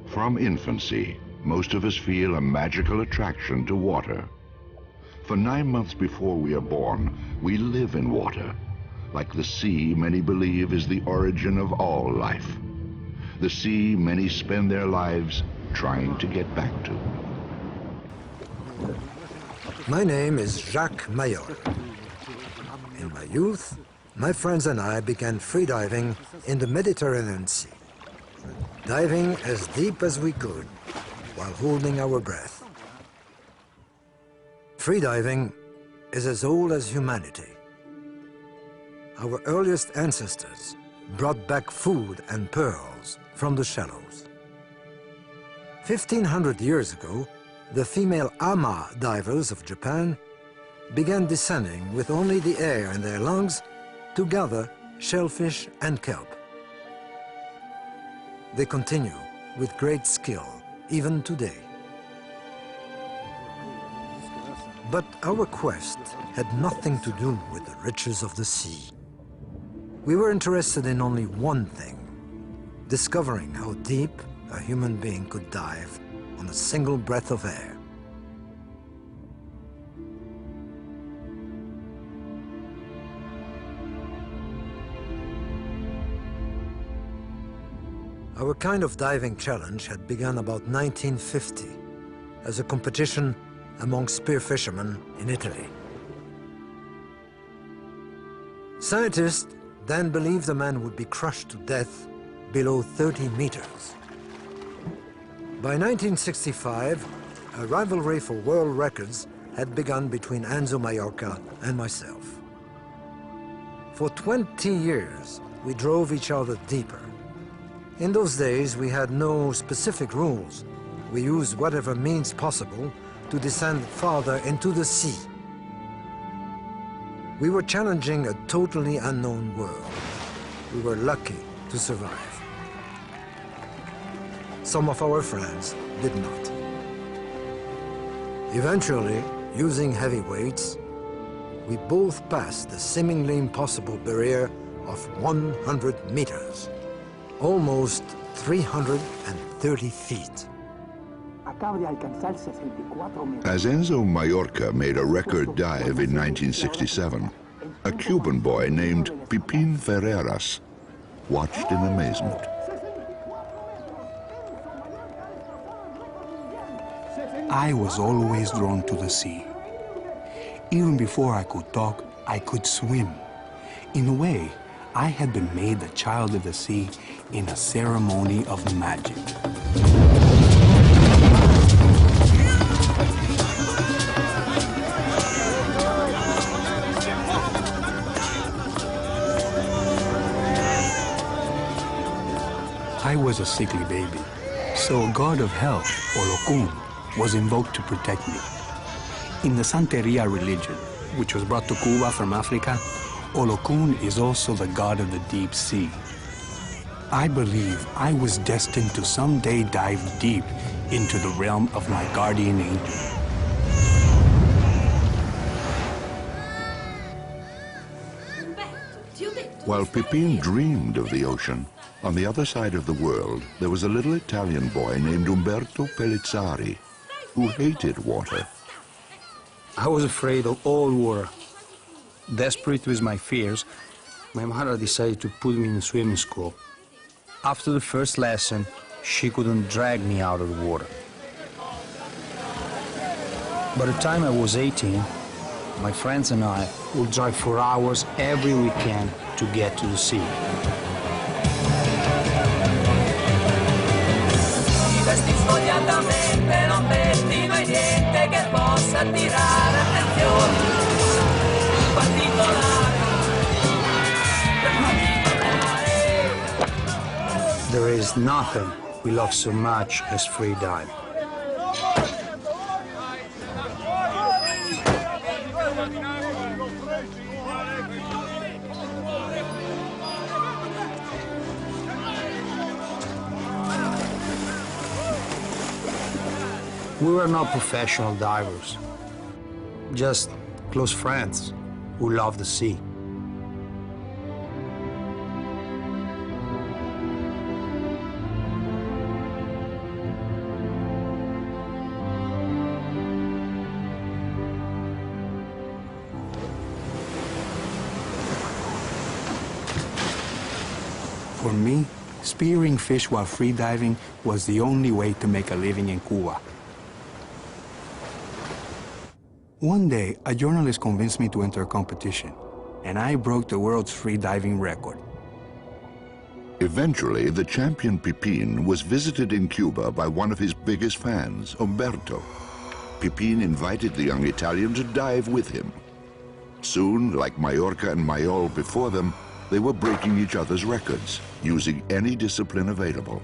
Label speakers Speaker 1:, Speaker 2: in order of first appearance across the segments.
Speaker 1: From infancy, most of us feel a magical attraction to water. For 9 months before we are born, we live in water. Like the sea, many believe is the origin of all life. The sea many spend their lives trying to get back to.
Speaker 2: My name is Jacques Mayol. In my youth, my friends and I began freediving in the Mediterranean Sea, diving as deep as we could while holding our breath. Freediving is as old as humanity. Our earliest ancestors brought back food and pearls from the shallows. 1,500 years ago, the female ama divers of Japan began descending with only the air in their lungs to gather shellfish and kelp. They continue with great skill even today. But our quest had nothing to do with the riches of the sea. We were interested in only one thing: discovering how deep a human being could dive on a single breath of air. Our kind of diving challenge had begun about 1950 as a competition among spear fishermen in Italy. Scientists then believed the man would be crushed to death below 30 meters. By 1965, a rivalry for world records had begun between Enzo Maiorca and myself. For 20 years, we drove each other deeper. In those days, we had no specific rules. We used whatever means possible to descend farther into the sea. We were challenging a totally unknown world. We were lucky to survive. Some of our friends did not. Eventually, using heavy weights, we both passed the seemingly impossible barrier of 100 meters. Almost 330 feet.
Speaker 1: As Enzo Maiorca made a record dive in 1967, a Cuban boy named Pipin Ferreras watched in amazement.
Speaker 3: I was always drawn to the sea. Even before I could talk, I could swim. In a way, I had been made a child of the sea in a ceremony of magic. I was a sickly baby, so a god of health, Olokun, was invoked to protect me. In the Santeria religion, which was brought to Cuba from Africa, Olokun is also the god of the deep sea. I believe I was destined to someday dive deep into the realm of my guardian angel.
Speaker 1: While Pipin dreamed of the ocean, on the other side of the world, there was a little Italian boy named Umberto Pellizzari who hated water.
Speaker 4: I was afraid of all water. Desperate with my fears, my mother decided to put me in swimming school. After the first lesson, she couldn't drag me out of the water. By the time I was 18, my friends and I would drive for hours every weekend to get to the sea. There is nothing we love so much as free diving. We were not professional divers, just close friends who love the sea.
Speaker 3: me, spearing fish while freediving was the only way to make a living in Cuba. One day, a journalist convinced me to enter a competition, and I broke the world's freediving record.
Speaker 1: Eventually, the champion Pipin was visited in Cuba by one of his biggest fans, Umberto. Pipin invited the young Italian to dive with him. Soon, like Mallorca and Mayol before them, they were breaking each other's records, using any discipline available.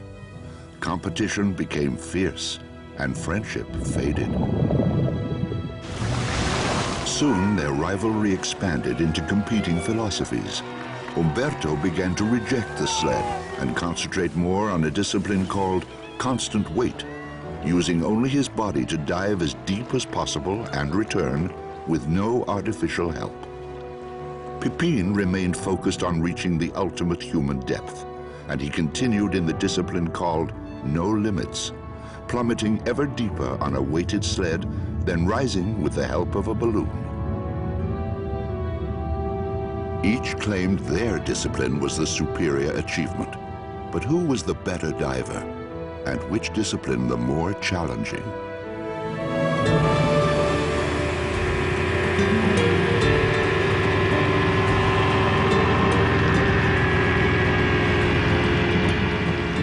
Speaker 1: Competition became fierce, and friendship faded. Soon, their rivalry expanded into competing philosophies. Umberto began to reject the sled and concentrate more on a discipline called constant weight, using only his body to dive as deep as possible and return with no artificial help. Pipin remained focused on reaching the ultimate human depth, and he continued in the discipline called no limits, plummeting ever deeper on a weighted sled, then rising with the help of a balloon. Each claimed their discipline was the superior achievement. But who was the better diver? And which discipline the more challenging?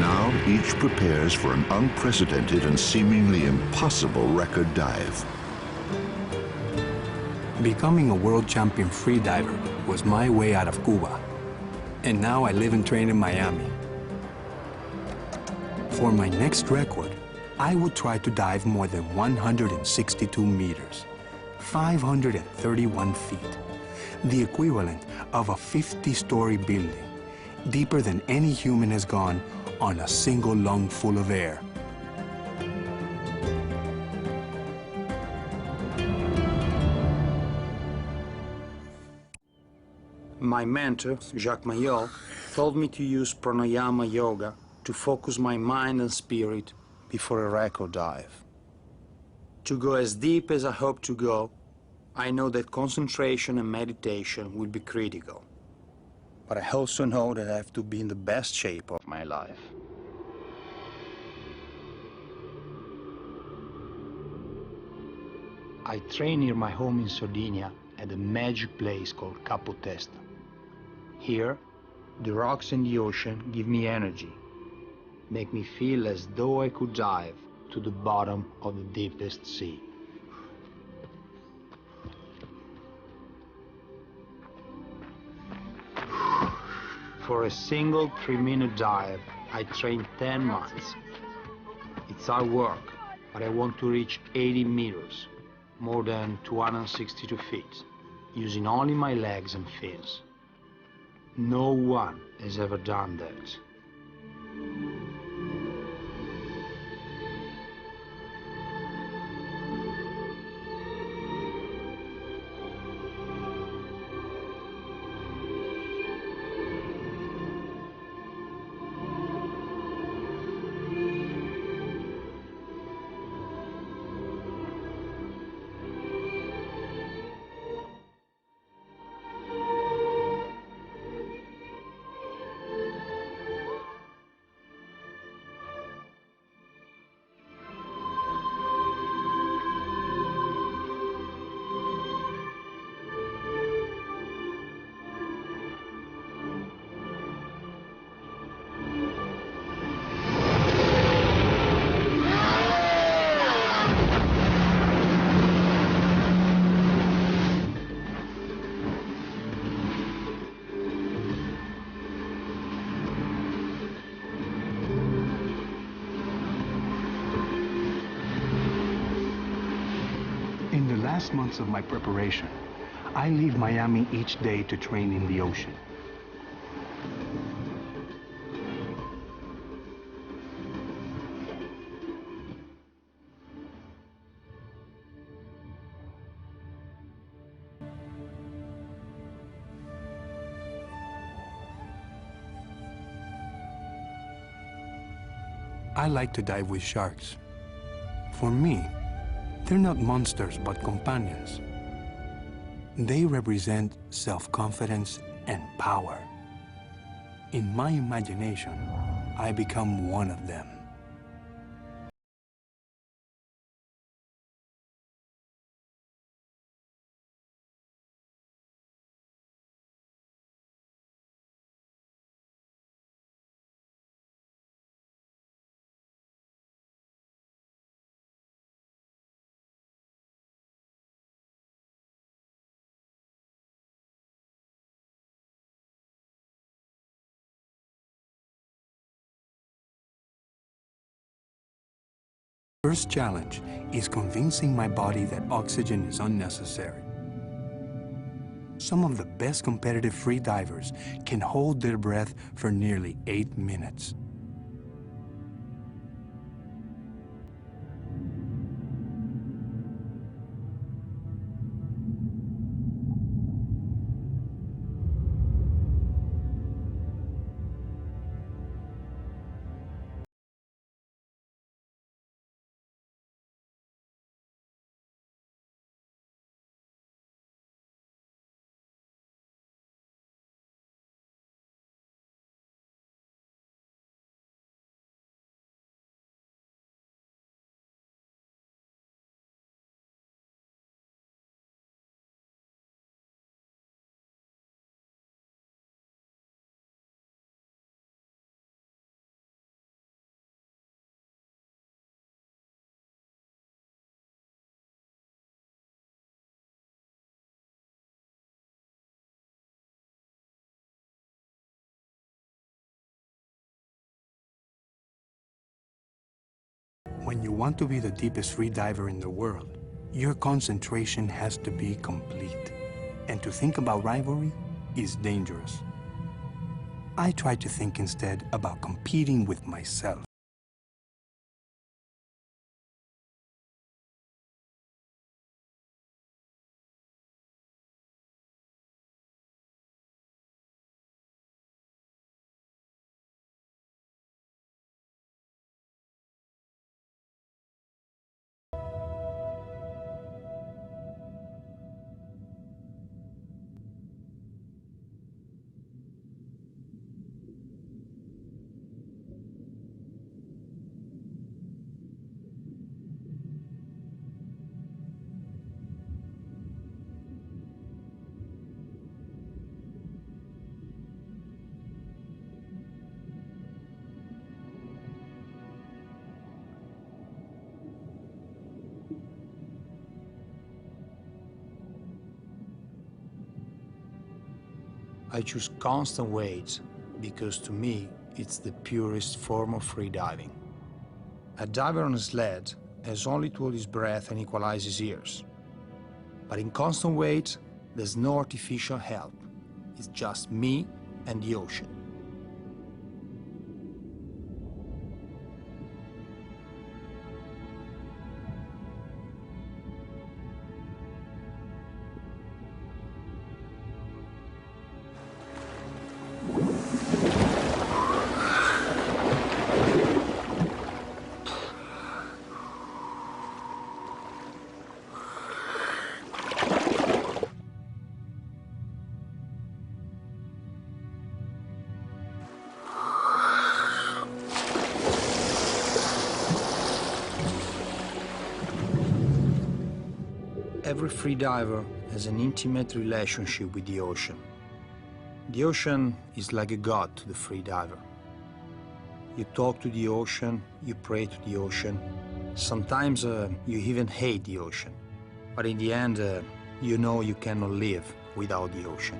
Speaker 1: Now each prepares for an unprecedented and seemingly impossible record dive.
Speaker 3: Becoming a world champion freediver was my way out of Cuba, and now I live and train in Miami. For my next record, I would try to dive more than 162 meters, 531 feet, the equivalent of a 50-story building, deeper than any human has gone on a single lung full of air.
Speaker 4: My mentor, Jacques Mayol, told me to use pranayama yoga to focus my mind and spirit before a record dive. To go as deep as I hope to go, I know that concentration and meditation will be critical. But I also know that I have to be in the best shape of my life. I train near my home in Sardinia at a magic place called Capo Testa. Here, the rocks and the ocean give me energy, make me feel as though I could dive to the bottom of the deepest sea. For a single 3-minute dive, I train 10 months. It's hard work, but I want to reach 80 meters, more than 262 feet, using only my legs and fins. No one has ever done that.
Speaker 3: In the last months of my preparation, I leave Miami each day to train in the ocean. I like to dive with sharks. For me, they're not monsters, but companions. They represent self-confidence and power. In my imagination, I become one of them. First challenge is convincing my body that oxygen is unnecessary. Some of the best competitive free divers can hold their breath for nearly 8 minutes. When you want to be the deepest free diver in the world, your concentration has to be complete. And to think about rivalry is dangerous. I try to think instead about competing with myself.
Speaker 4: I choose constant weights because to me it's the purest form of free diving. A diver on a sled has only to hold his breath and equalize his ears. But in constant weights, there's no artificial help. It's just me and the ocean. Every free diver has an intimate relationship with the ocean. The ocean is like a god to the free diver. You talk to the ocean, you pray to the ocean. Sometimes you even hate the ocean. But in the end, you know you cannot live without the ocean.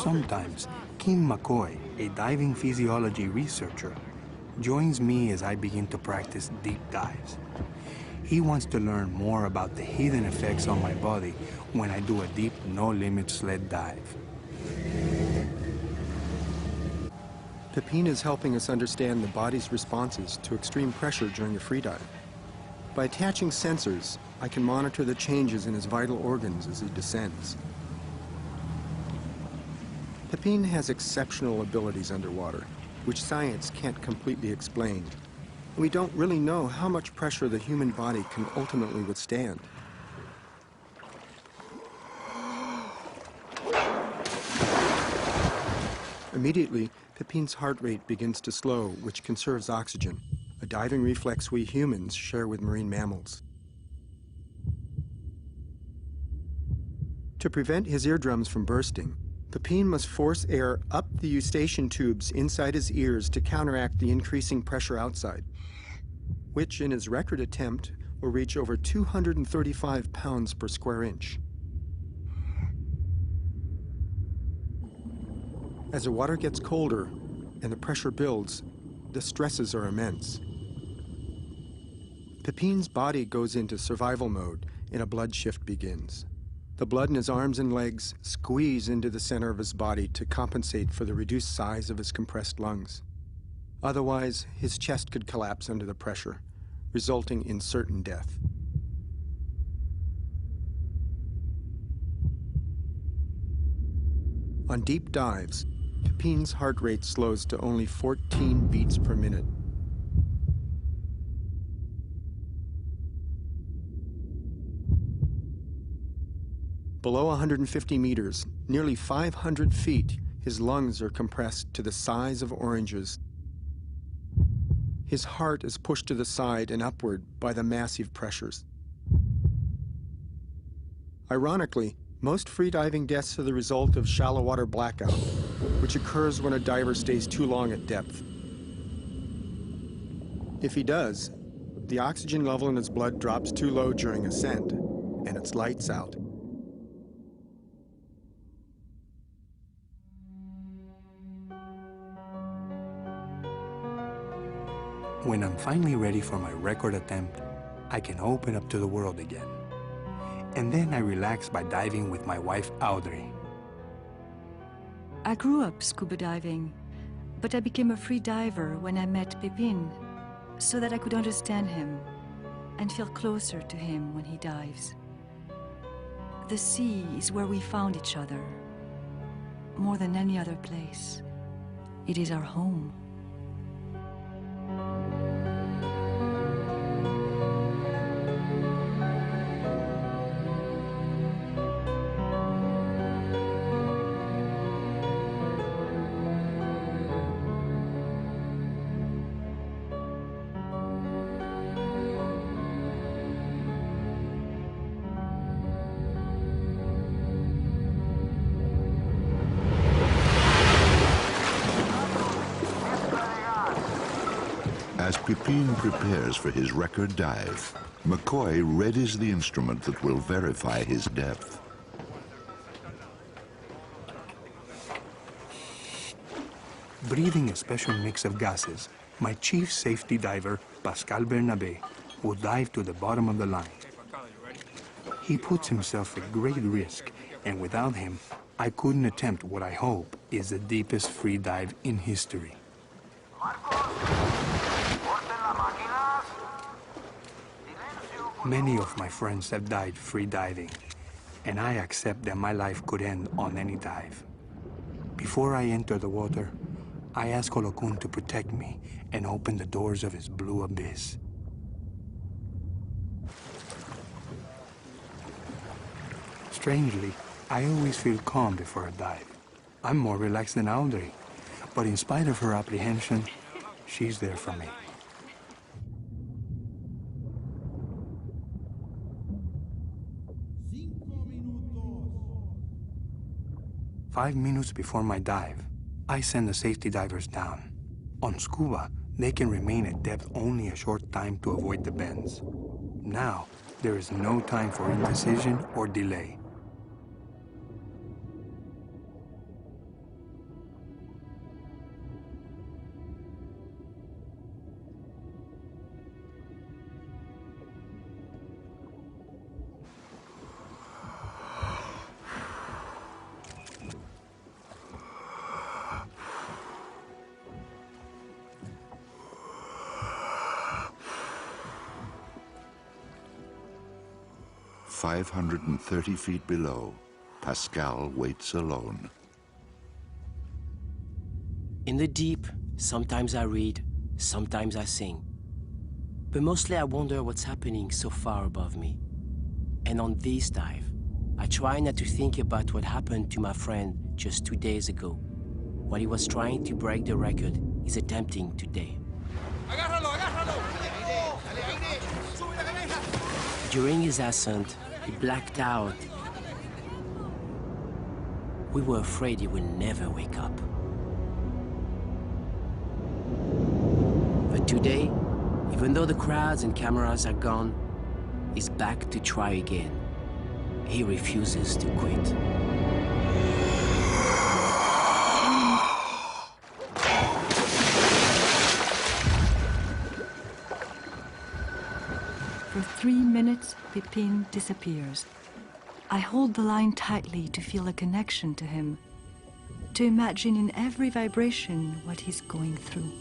Speaker 3: Sometimes, Kim McCoy, a diving physiology researcher, joins me as I begin to practice deep dives. He wants to learn more about the hidden effects on my body when I do a deep, no-limit sled dive.
Speaker 5: Pepin is helping us understand the body's responses to extreme pressure during a freedive. By attaching sensors, I can monitor the changes in his vital organs as he descends. Pepin has exceptional abilities underwater, which science can't completely explain. We don't really know how much pressure the human body can ultimately withstand. Immediately, Pepin's heart rate begins to slow, which conserves oxygen, a diving reflex we humans share with marine mammals. To prevent his eardrums from bursting, Pepin must force air up the eustachian tubes inside his ears to counteract the increasing pressure outside, which in his record attempt will reach over 235 pounds per square inch. As the water gets colder and the pressure builds, the stresses are immense. Pepin's body goes into survival mode and a blood shift begins. The blood in his arms and legs squeeze into the center of his body to compensate for the reduced size of his compressed lungs. Otherwise, his chest could collapse under the pressure, resulting in certain death. On deep dives, Pepin's heart rate slows to only 14 beats per minute. Below 150 meters, nearly 500 feet, his lungs are compressed to the size of oranges. His heart is pushed to the side and upward by the massive pressures. Ironically, most freediving deaths are the result of shallow water blackout, which occurs when a diver stays too long at depth. If he does, the oxygen level in his blood drops too low during ascent, and it's lights out.
Speaker 3: When I'm finally ready for my record attempt, I can open up to the world again. And then I relax by diving with my wife, Audrey.
Speaker 6: I grew up scuba diving, but I became a free diver when I met Pepin, so that I could understand him and feel closer to him when he dives. The sea is where we found each other. More than any other place, it is our home.
Speaker 1: As Pepin prepares for his record dive, McCoy readies the instrument that will verify his depth.
Speaker 3: Breathing a special mix of gases, my chief safety diver, Pascal Bernabé, will dive to the bottom of the line. He puts himself at great risk, and without him, I couldn't attempt what I hope is the deepest free dive in history. Many of my friends have died free diving, and I accept that my life could end on any dive. Before I enter the water, I ask Olokun to protect me and open the doors of his blue abyss. Strangely, I always feel calm before a dive. I'm more relaxed than Audrey, but in spite of her apprehension, she's there for me. 5 minutes before my dive, I send the safety divers down. On scuba, they can remain at depth only a short time to avoid the bends. Now, there is no time for indecision or delay.
Speaker 1: 530 feet below, Pascal waits alone.
Speaker 7: In the deep, sometimes I read, sometimes I sing. But mostly I wonder what's happening so far above me. And on this dive, I try not to think about what happened to my friend just 2 days ago, while he was trying to break the record he's attempting today. During his ascent, he blacked out. We were afraid he would never wake up. But today, even though the crowds and cameras are gone, he's back to try again. He refuses to quit.
Speaker 6: For 3 minutes, Pepin disappears. I hold the line tightly to feel a connection to him, to imagine in every vibration what he's going through.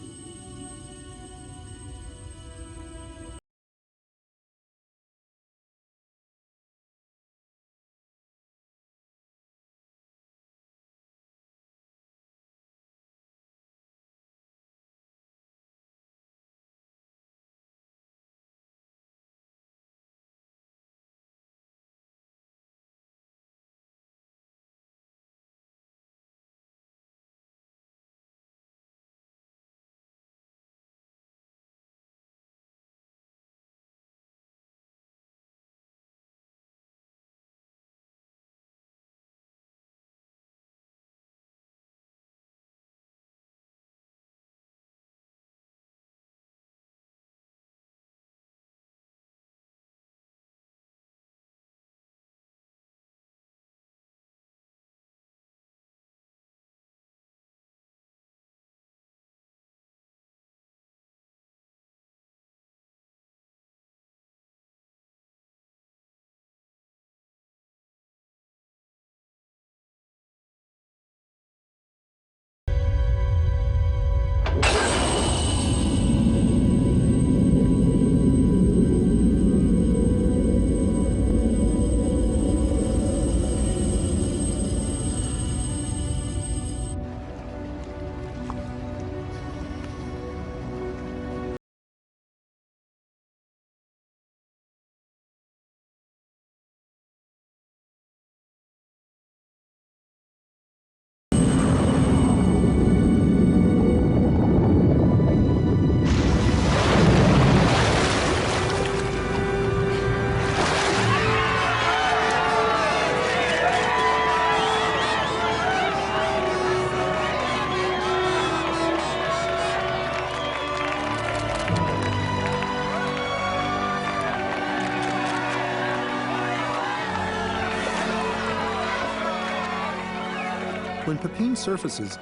Speaker 5: When Pepin surfaces,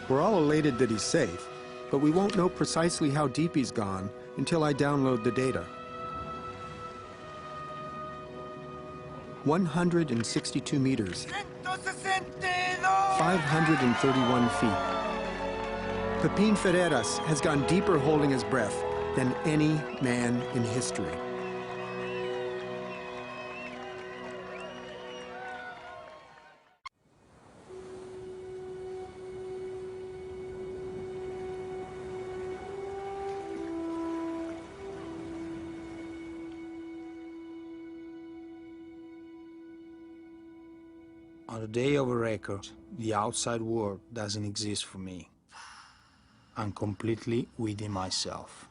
Speaker 5: we're all elated that he's safe, but we won't know precisely how deep he's gone until I download the data. 162 meters. 531 feet. Pepin Ferreras has gone deeper holding his breath than any man in history.
Speaker 4: On the day of a record, the outside world doesn't exist for me. I'm completely within myself.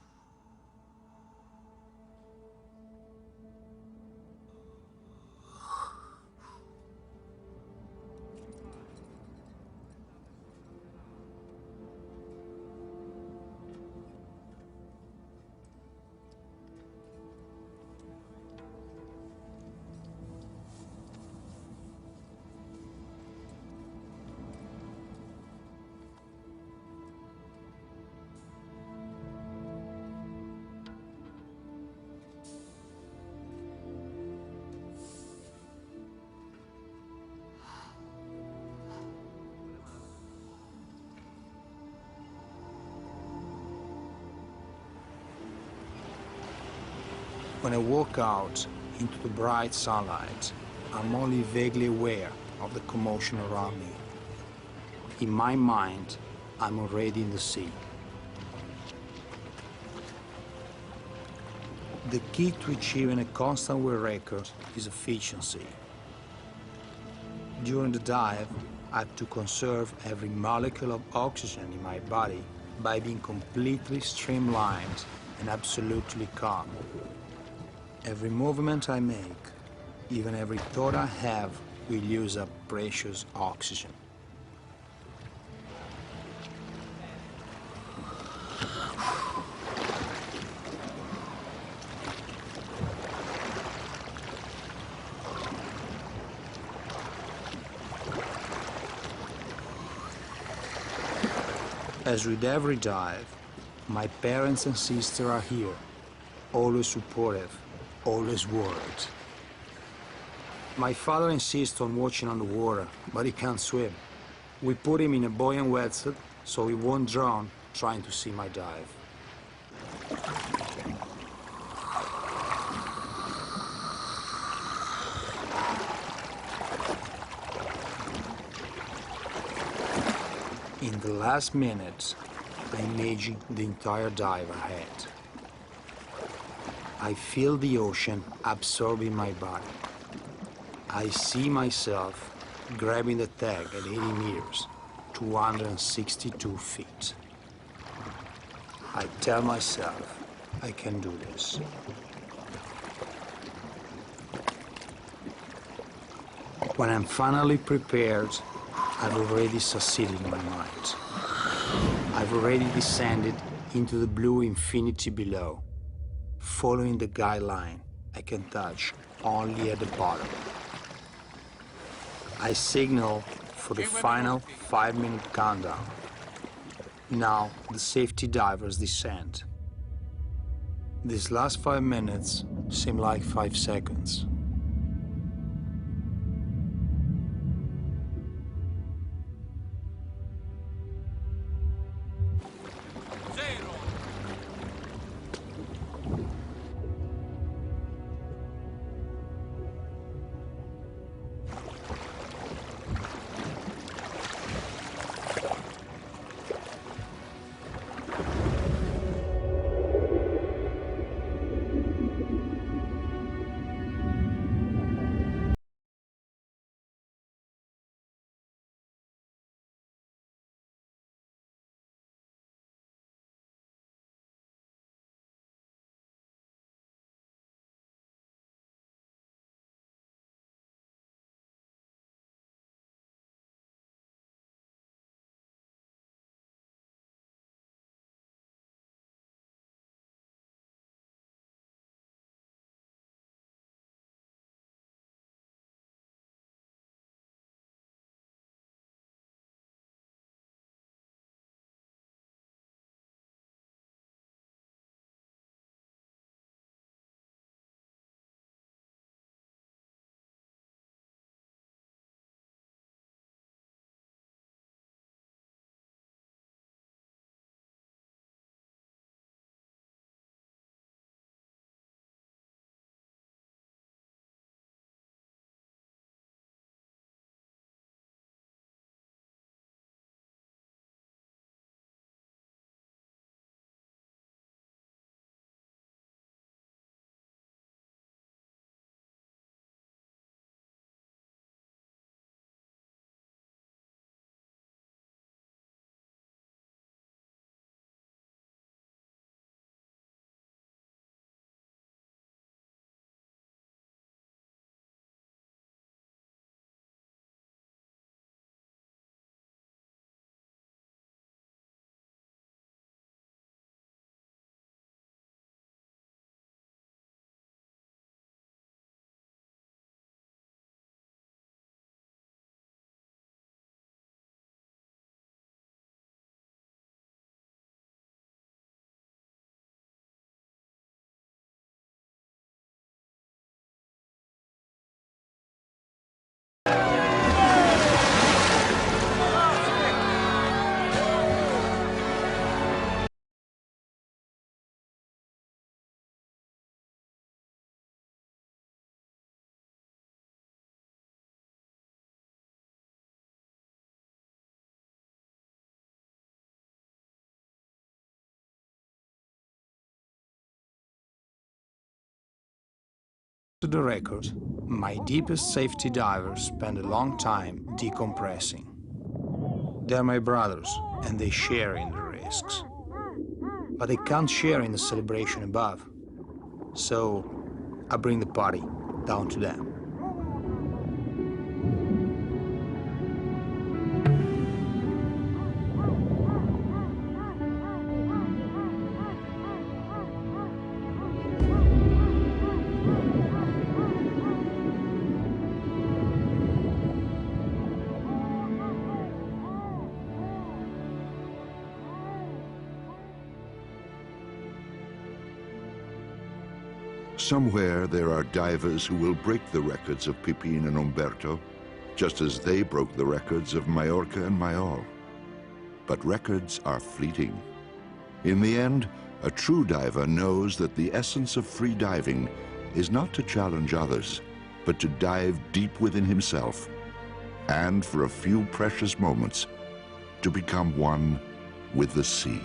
Speaker 4: When I walk out into the bright sunlight, I'm only vaguely aware of the commotion around me. In my mind, I'm already in the sea. The key to achieving a constant world record is efficiency. During the dive, I have to conserve every molecule of oxygen in my body by being completely streamlined and absolutely calm. Every movement I make, even every thought I have, will use up precious oxygen. As with every dive, my parents and sister are here, always supportive, always worried. My father insists on watching on the water, but he can't swim. We put him in a buoyant wetsuit so he won't drown trying to see my dive. In the last minutes, I imagine the entire dive ahead. I feel the ocean absorbing my body. I see myself grabbing the tag at 80 meters, 262 feet. I tell myself I can do this. When I'm finally prepared, I've already succeeded in my mind. I've already descended into the blue infinity below, following the guideline I can touch only at the bottom. I signal for the final 5-minute countdown. Now the safety divers descend. These last 5 minutes seem like 5 seconds. To the record, my deepest safety divers spend a long time decompressing. They're my brothers, and they share in the risks. But they can't share in the celebration above. So I bring the party down to them.
Speaker 1: Somewhere there are divers who will break the records of Pepin and Umberto, just as they broke the records of Majorca and Mayol. But records are fleeting. In the end, a true diver knows that the essence of free diving is not to challenge others, but to dive deep within himself, and for a few precious moments, to become one with the sea.